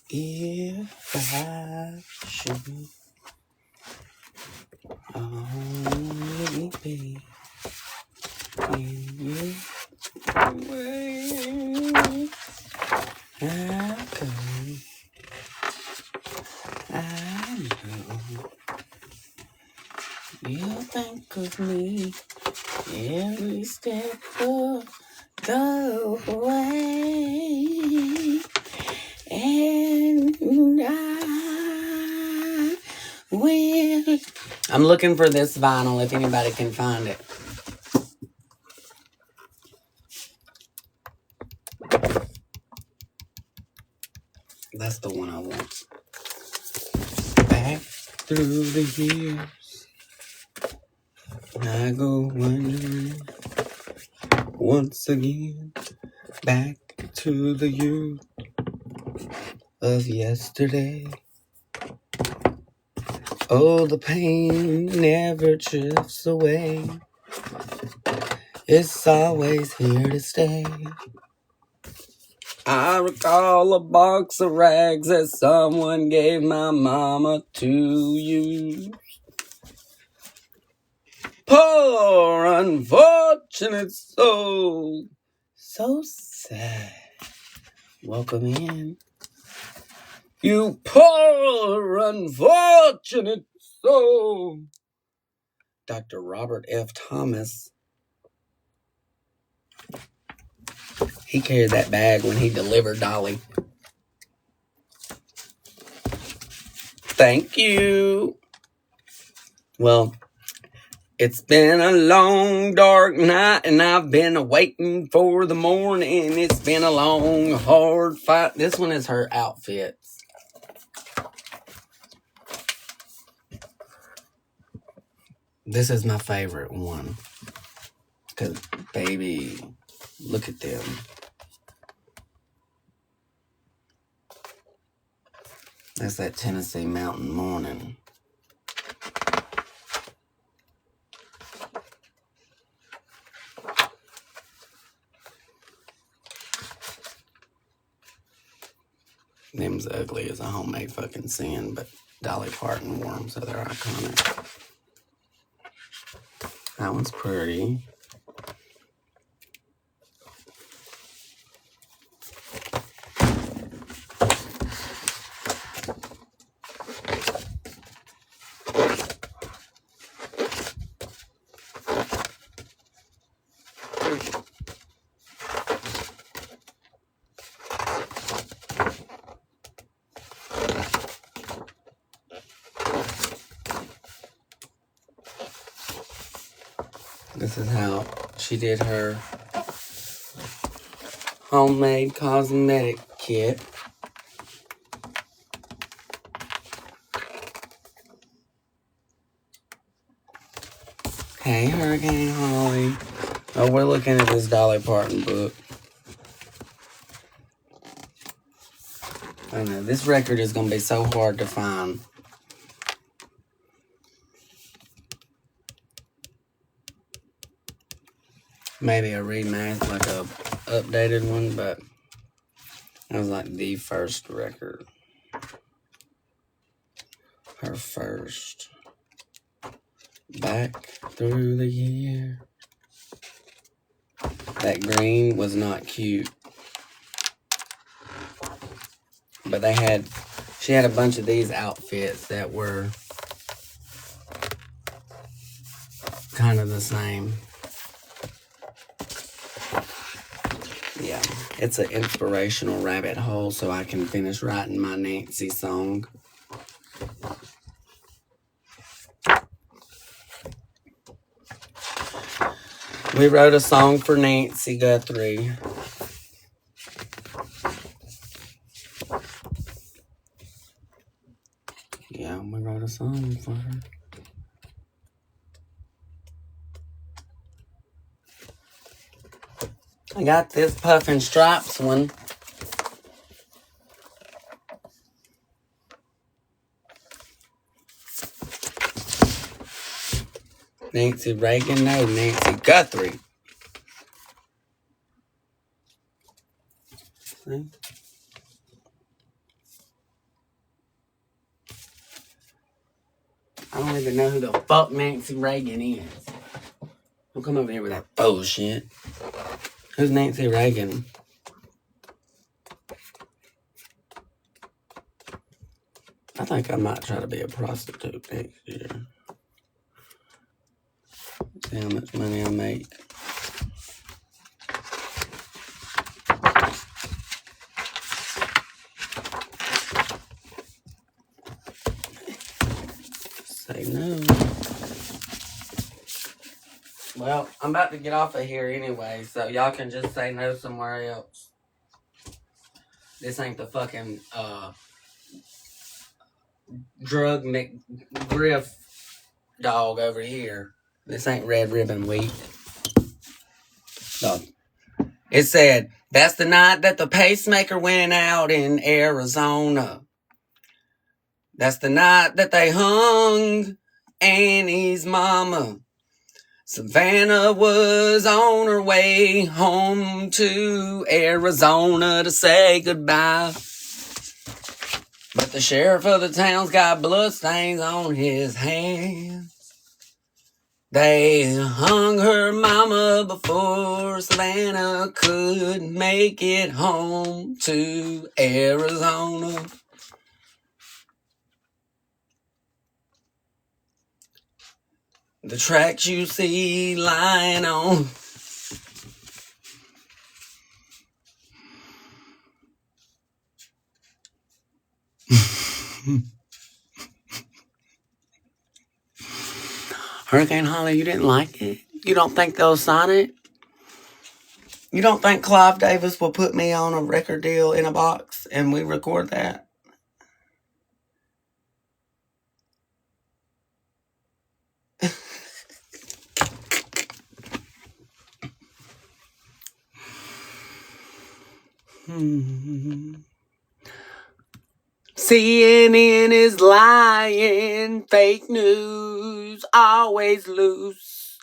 If I should only be in you way, how come I know you think of me every step of the way, and I will. I'm looking for this vinyl if anybody can find it. That's the one I want. Back through the years, I go wandering once again. Back to the youth of yesterday. Oh, the pain never drifts away. It's always here to stay. I recall a box of rags that someone gave my mama to use. Poor unfortunate soul. So sad. Welcome in. You poor unfortunate soul. Dr. Robert F. Thomas. He carried that bag when he delivered Dolly. Thank you. Well, it's been a long, dark night, and I've been waiting for the morning. It's been a long, hard fight. This one is her outfits. This is my favorite one. Because, baby, look at them. That's that Tennessee Mountain Morning. Them's ugly as a homemade fucking sin, but Dolly Parton wore them, so they're iconic. That one's pretty. This is how she did her homemade cosmetic kit. Hey, Hurricane Holly. Oh, we're looking at this Dolly Parton book. I know, this record is going to be so hard to find. maybe a remaster, like a updated one, but that was like the first record. Her first. Back through the year. That green was not cute. But she had a bunch of these outfits that were kind of the same. Yeah, it's an inspirational rabbit hole so I can finish writing my Nancy song. We wrote a song for Nancy Guthrie. Yeah, we wrote a song for her. I got this Puff and Stripes one. Nancy Reagan, no, Nancy Guthrie. See? I don't even know who the fuck Nancy Reagan is. Don't come over here with that bullshit. Who's Nancy Reagan? I think I might try to be a prostitute next year. See how much money I make. Say no. Well, I'm about to get off of here anyway, so y'all can just say no somewhere else. This ain't the fucking drug McGriff dog over here. This ain't Red Ribbon Week. So, it said, that's the night that the pacemaker went out in Arizona. That's the night that they hung Annie's mama. Savannah was on her way home to Arizona to say goodbye. But the sheriff of the town's got bloodstains on his hands. They hung her mama before Savannah could make it home to Arizona. The tracks you see lying on Hurricane Holly, you didn't like it? You don't think they'll sign it? You don't think Clive Davis will put me on a record deal in a box and we record that? CNN is lying, fake news, always loose.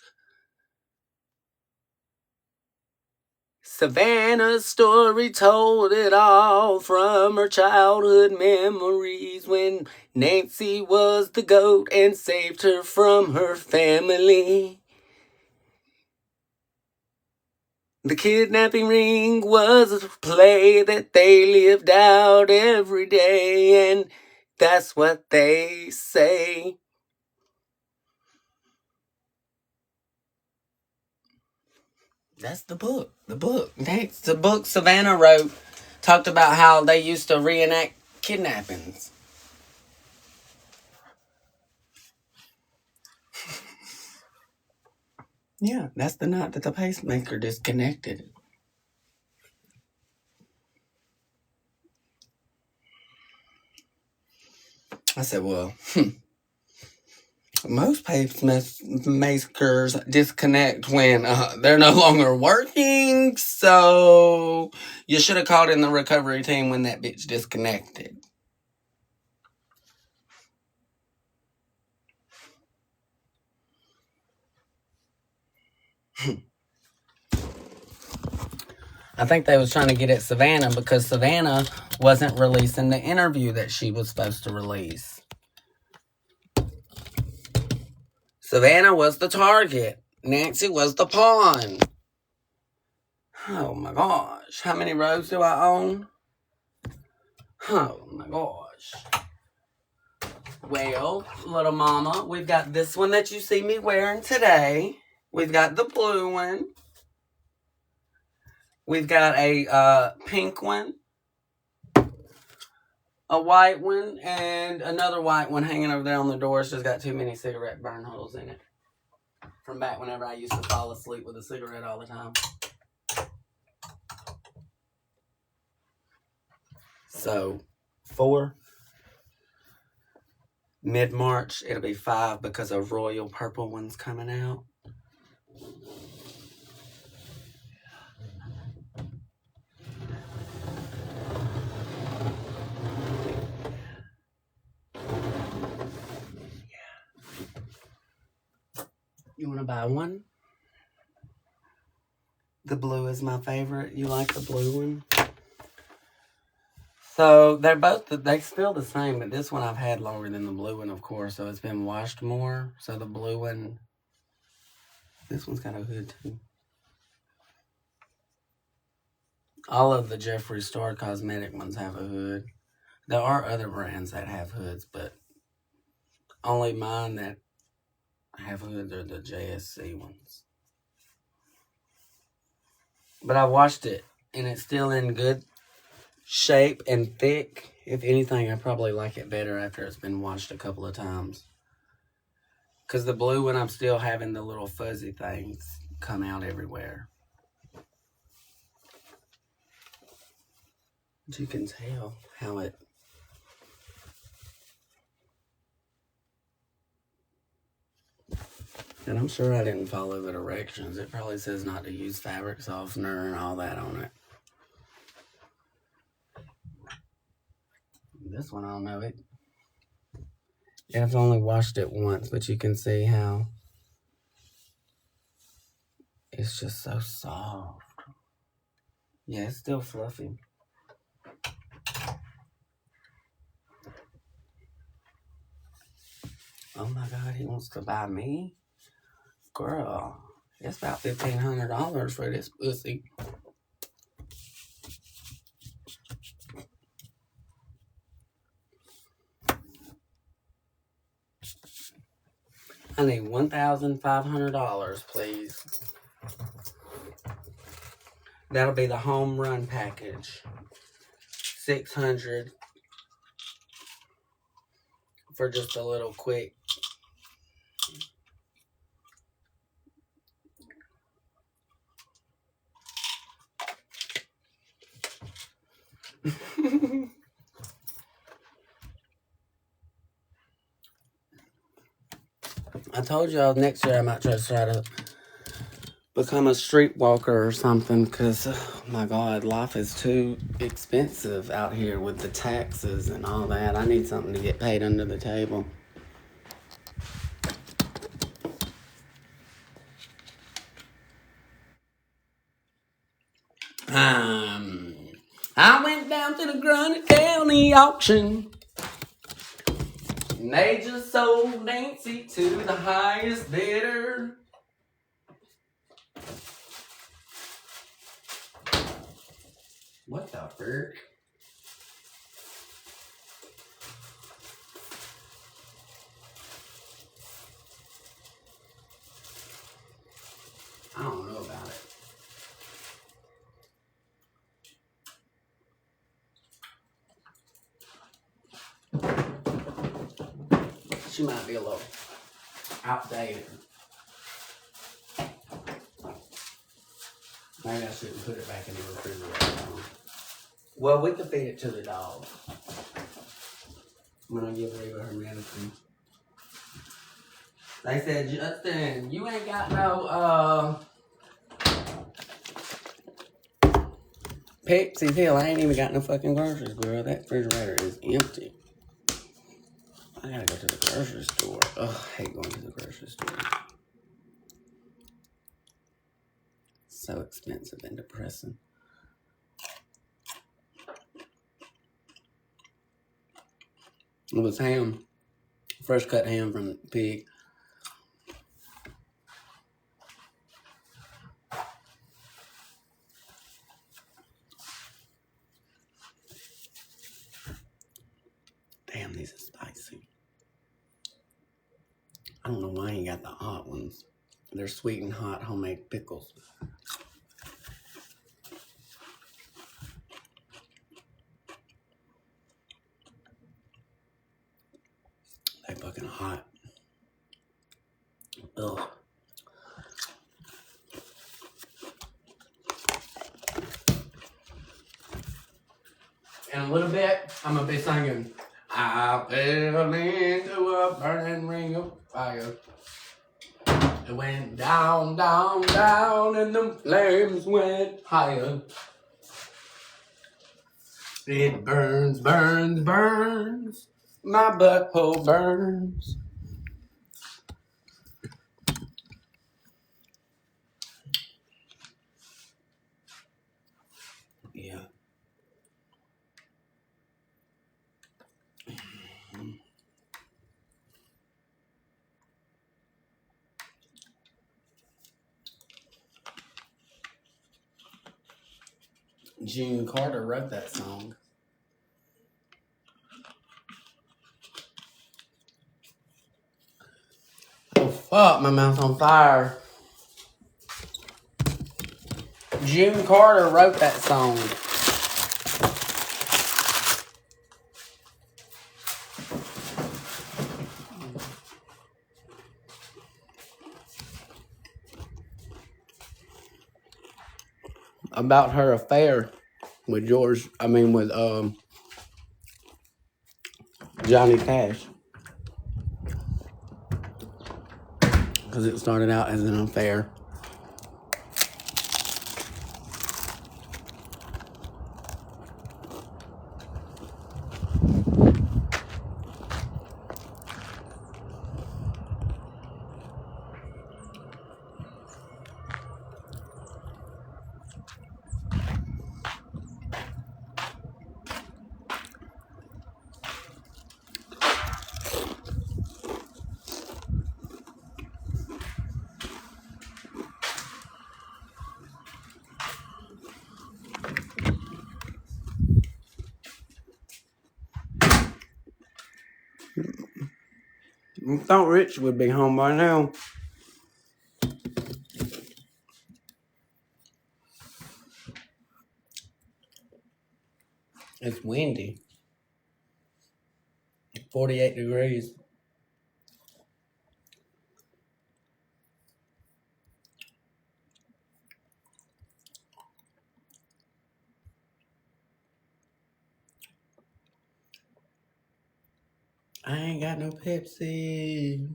Savannah's story told it all from her childhood memories when Nancy was the goat and saved her from her family. The kidnapping ring was a play that they lived out every day, and that's what they say. That's the book. The book. Next, the book Savannah wrote talked about how they used to reenact kidnappings. Yeah, that's the night that the pacemaker disconnected. I said, well, most pacemakers disconnect when they're no longer working, so you should have called in the recovery team when that bitch disconnected. I think they was trying to get at Savannah because Savannah wasn't releasing the interview that she was supposed to release. Savannah was the target. Nancy was the pawn. Oh my gosh. How many robes do I own? Oh my gosh. Well, little mama, we've got this one that you see me wearing today. We've got the blue one. We've got a pink one. A white one. And another white one hanging over there on the door. It's just got too many cigarette burn holes in it. From back whenever I used to fall asleep with a cigarette all the time. So, 4. Mid-March, it'll be 5 because a royal purple one's coming out. You want to buy one? The blue is my favorite. You like the blue one? So, they're both, they feel the same, but this one I've had longer than the blue one, of course, so it's been washed more. So the blue one, this one's got a hood too. All of the Jeffree Star cosmetic ones have a hood. There are other brands that have hoods, but only mine that have hoods are the JSC ones. But I washed it, and it's still in good shape and thick. If anything, I probably like it better after it's been washed a couple of times. Because the blue one, I'm still having the little fuzzy things come out everywhere. But you can tell how it... And I'm sure I didn't follow the directions. It probably says not to use fabric softener and all that on it. This one, I don't know it. I've only washed it once, but you can see how it's just so soft. Yeah, it's still fluffy. Oh my God, he wants to buy me? Girl, it's about $1,500 for this pussy. I need $1,500, please. That'll be the home run package. $600 for just a little quick. I told y'all next year I might try to become a streetwalker or something, because, oh my God, life is too expensive out here with the taxes and all that. I need something to get paid under the table. I went down to the Grundy County auction. And they just sold Nancy to the highest bidder. What the frick? I don't know about it. She might be a little outdated. Maybe I shouldn't put it back in the refrigerator. Well, we could feed it to the dog. I'm gonna give Reba her medicine. They said, Justin, you ain't got no Pixie's Hill. I ain't even got no fucking groceries, girl. That refrigerator is empty. I gotta go to the grocery store. Ugh, I hate going to the grocery store. So expensive and depressing. It was ham. Fresh cut ham from the pig. Damn, these are spicy. I don't know why he got the hot ones. They're sweet and hot homemade pickles. They fucking hot. Ugh. In a little bit, I'm gonna be singing. I fell into a burning ring of fire. It went down, down, down, and the flames went higher. It burns, burns, burns. My butthole burns. Yeah. June Carter wrote that song. Oh fuck, my mouth's on fire. June Carter wrote that song. About her affair with Johnny Cash. Because it started out as an affair. I thought Rich would be home by now. It's windy. 48 degrees. I ain't got no Pepsi.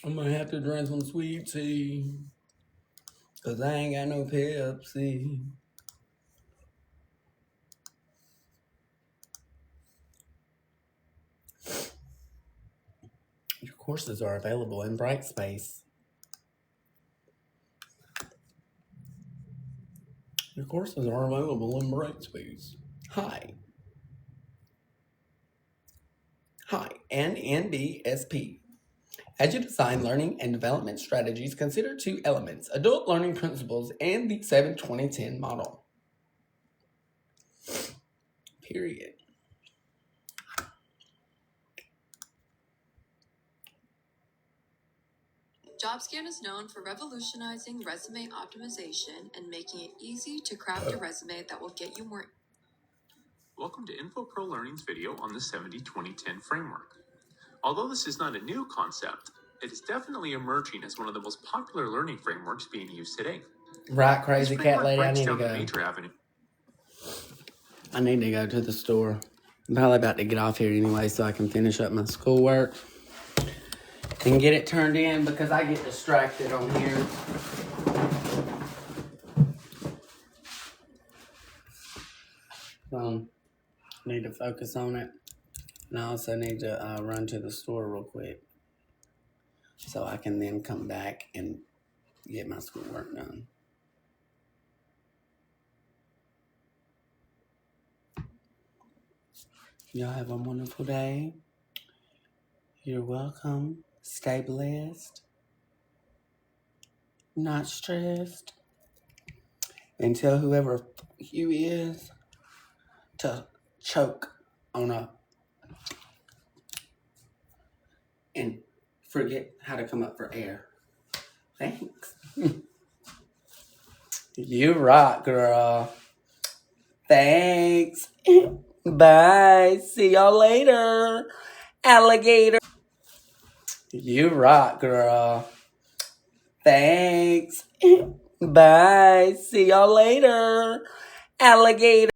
I'm gonna have to drink some sweet tea. Cause I ain't got no Pepsi. Your courses are available in Brightspace. Your courses are available in Brightspace. Hi, NNBSP. As you design learning and development strategies, consider two elements: adult learning principles and the 7-20-10 model. Period. JobScan is known for revolutionizing resume optimization and making it easy to craft a resume that will get you more. Welcome to InfoPro Learning's video on the 70-20-10 framework. Although this is not a new concept, it is definitely emerging as one of the most popular learning frameworks being used today. Right, crazy cat lady, I need to down the go. major avenue. I need to go to the store. I'm probably about to get off here anyway so I can finish up my schoolwork and get it turned in because I get distracted on here. Need to focus on it. And I also need to run to the store real quick so I can then come back and get my schoolwork done. Y'all have a wonderful day. You're welcome. Stay blessed. Not stressed. And tell whoever you is to choke on a and forget how to come up for air. Thanks. You rock, girl. Thanks. Bye. See y'all later. Alligator. You rock, girl. Thanks. Bye. See y'all later. Alligator.